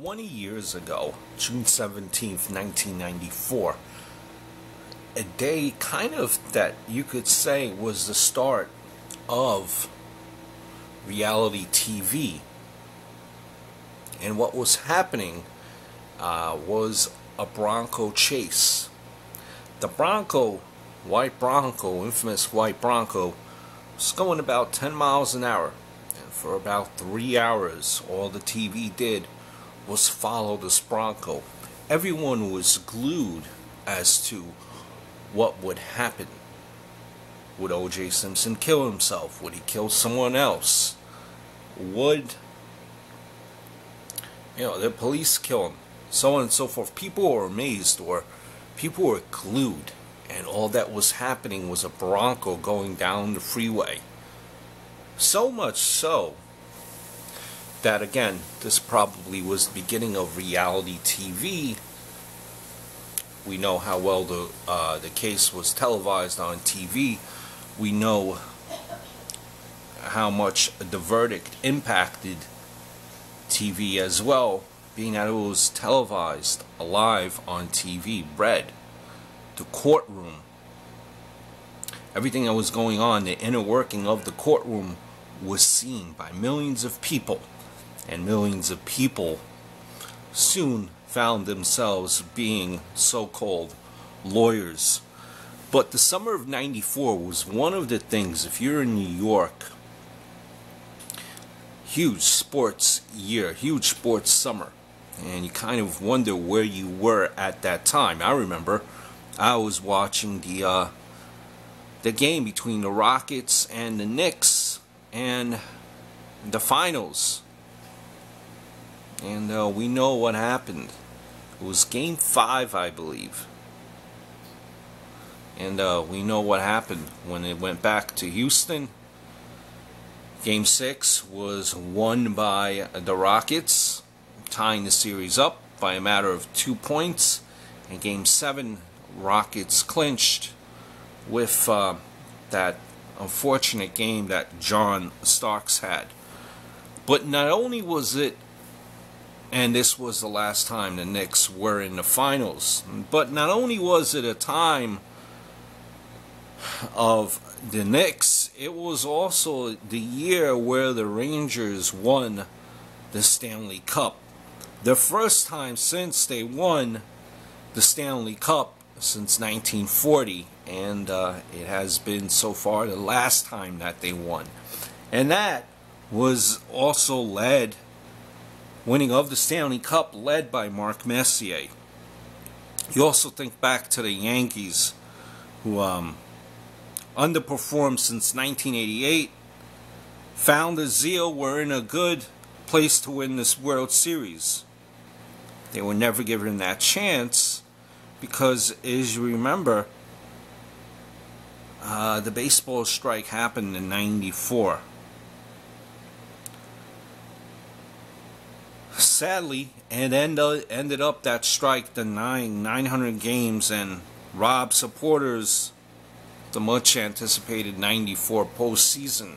20 years ago, June 17th, 1994, a day kind of that you could say was the start of reality TV. And what was happening was a Bronco chase. The Bronco, white Bronco, infamous white Bronco, was going about 10 miles an hour. And for about 3 hours, all the TV did was follow this Bronco. Everyone was glued as to what would happen. Would O.J. Simpson kill himself? Would he kill someone else? Would the police kill him? So on and so forth. People were amazed, or people were glued, and all that was happening was a Bronco going down the freeway. So much so that, again, this probably was the beginning of reality TV. We know how well the case was televised on TV. We know how much the verdict impacted TV as well, being that it was televised live on TV. Read the courtroom, everything that was going on, the inner working of the courtroom was seen by millions of people, and millions of people soon found themselves being so-called lawyers. But the summer of '94 was one of the things, if you're in New York, huge sports year, huge sports summer, and you kind of wonder where you were at that time. I remember I was watching the game between the Rockets and the Knicks and the finals, and we know what happened. It was Game 5, I believe, and we know what happened when it went back to Houston. Game 6 was won by the Rockets, tying the series up by a matter of 2 points. And Game 7, Rockets clinched with that unfortunate game that John Starks had. But not only was it, and this was the last time the Knicks were in the finals, but not only was it a time of the Knicks, it was also the year where the Rangers won the Stanley Cup. The first time since they won the Stanley Cup since 1940, and it has been so far the last time that they won. And that was also winning of the Stanley Cup led by Mark Messier. You also think back to the Yankees, who underperformed since 1988, found the zeal, were in a good place to win this World Series. They were never given that chance because, as you remember, the baseball strike happened in '94. Sadly, it ended up that strike denying 900 games and robbed supporters the much anticipated '94 postseason.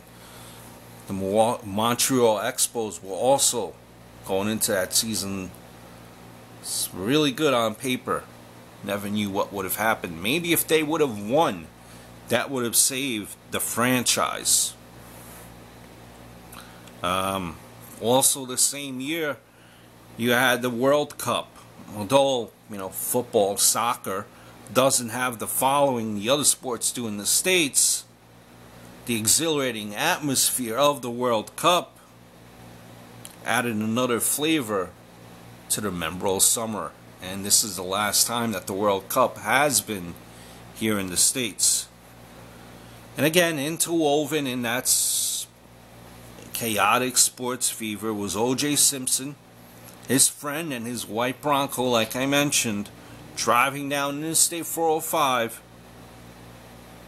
The Montreal Expos were also going into that season really good on paper. Never knew what would have happened. Maybe if they would have won, that would have saved the franchise. Also the same year, you had the World Cup. Although, football, soccer doesn't have the following the other sports do in the States, the exhilarating atmosphere of the World Cup added another flavor to the memorable summer. And this is the last time that the World Cup has been here in the States. And again, interwoven in that chaotic sports fever was O.J. Simpson, his friend, and his white Bronco, like I mentioned, driving down Interstate 405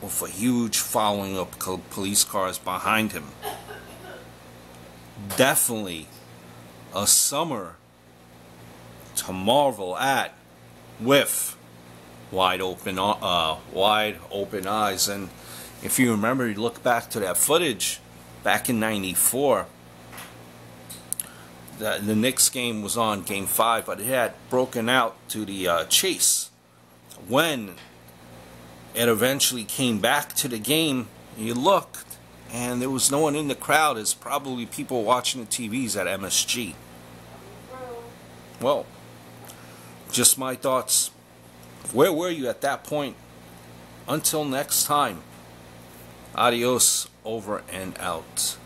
with a huge following of police cars behind him. Definitely a summer to marvel at, with wide open eyes. And if you remember, you look back to that footage back in '94. the Knicks game was on, Game 5, but it had broken out to the chase. When it eventually came back to the game, you looked, and there was no one in the crowd. It's probably people watching the TVs at MSG. Well, just my thoughts. Where were you at that point? Until next time, adios, over and out.